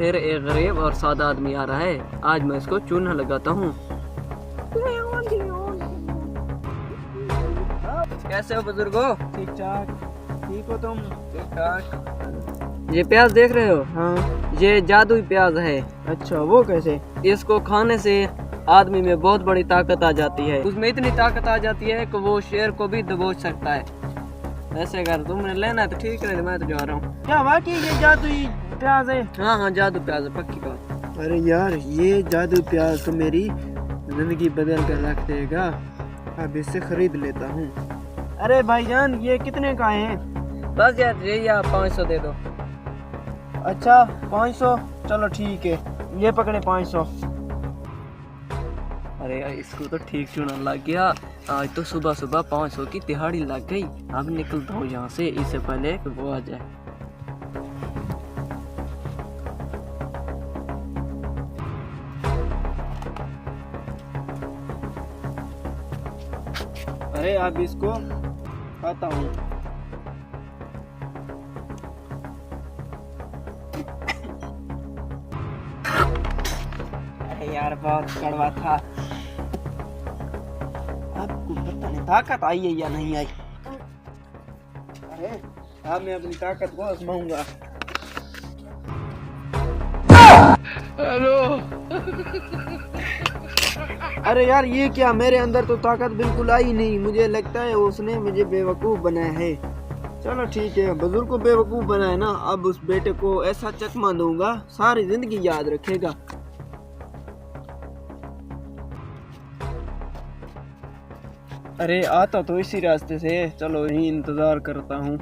फिर एक गरीब और सादा आदमी आ रहा है। आज मैं इसको चूना लगाता हूँ। कैसे हो बुजुर्गो? ठीक ठाक। ठीक हो तुम? ठीक ठाक। ये प्याज देख रहे हो? हाँ। ये जादुई प्याज है। अच्छा, वो कैसे? इसको खाने से आदमी में बहुत बड़ी ताकत आ जाती है। उसमें इतनी ताकत आ जाती है कि वो शेर को भी दबोच सकता है। ऐसे अगर तुमने लेना है तो ठीक है, मैं तो जा रहा हूँ। क्या वाकई ये जादुई प्याज है? हाँ हाँ, जादू प्याज है, पक्की बात। अरे यार, ये जादू प्याज तो मेरी जिंदगी बदल कर रख देगा। अब इससे खरीद लेता हूँ। अरे भाईजान, ये कितने का है? बस यार, ये आप 500 दे दो। अच्छा, 500? चलो ठीक है, ये पकड़े 500। अरे यार, इसको तो ठीक चुना लग गया। आज तो सुबह सुबह 500 की दिहाड़ी लग गई। अब निकलता हूँ यहाँ से, इससे पहले कि वो आ जाए। अरे अब इसको खाता हूँ। अरे यार, बहुत कड़वा था। आपको पता नहीं ताकत आई है या नहीं आई। अरे अब मैं अपनी ताकत को आजमाऊंगा। हेलो। अरे यार, ये क्या, मेरे अंदर तो ताकत बिल्कुल आई नहीं। मुझे लगता है उसने मुझे बेवकूफ बनाया है। चलो ठीक है, बुजुर्ग को बेवकूफ बनाया ना, अब उस बेटे को ऐसा चकमा दूंगा, सारी जिंदगी याद रखेगा। अरे आता तो इसी रास्ते से, चलो यही इंतजार करता हूँ।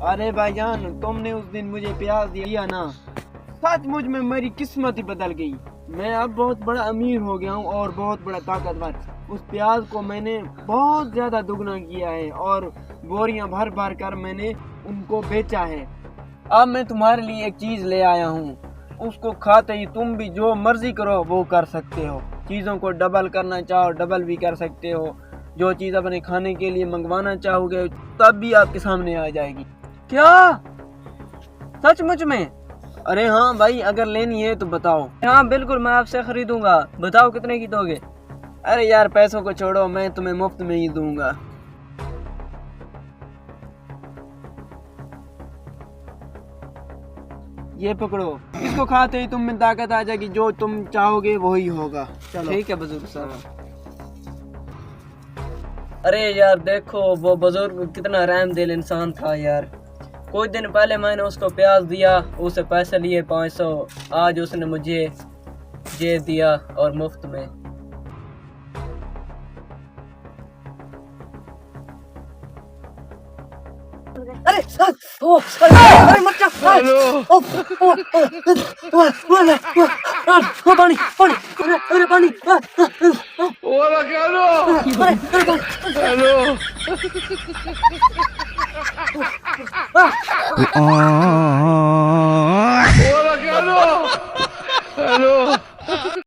अरे भाईजान, तुमने उस दिन मुझे प्याज दिया ना, सचमुच में मेरी किस्मत ही बदल गई। मैं अब बहुत बड़ा अमीर हो गया हूँ और बहुत बड़ा ताकतवर। उस प्याज को मैंने बहुत ज्यादा दुगना किया है और बोरियां भर भर कर मैंने उनको बेचा है। अब मैं तुम्हारे लिए एक चीज ले आया हूँ, उसको खाते ही तुम भी जो मर्जी करो वो कर सकते हो। चीजों को डबल करना चाहो डबल भी कर सकते हो। जो चीज अपने खाने के लिए मंगवाना चाहोगे तब भी आपके सामने आ जाएगी। क्या सचमुच में? अरे हाँ भाई, अगर लेनी है तो बताओ। हाँ बिल्कुल, मैं आपसे खरीदूंगा। बताओ कितने की दोगे? अरे यार, पैसों को छोड़ो, मैं तुम्हें मुफ्त में ही दूंगा। ये पकड़ो, इसको खाते ही तुम में ताकत आ जाएगी। जो तुम चाहोगे वही होगा। चलो ठीक है बुजुर्ग साहब। अरे यार देखो, वो बुजुर्ग कितना रहमदिल इंसान था यार। कुछ दिन पहले मैंने उसको प्याज दिया, उसे पैसे लिए 500। आज उसने मुझे ये दिया और मुफ्त में। अरे अरे मत जा। पानी पानी, अरे पानी। हेलो।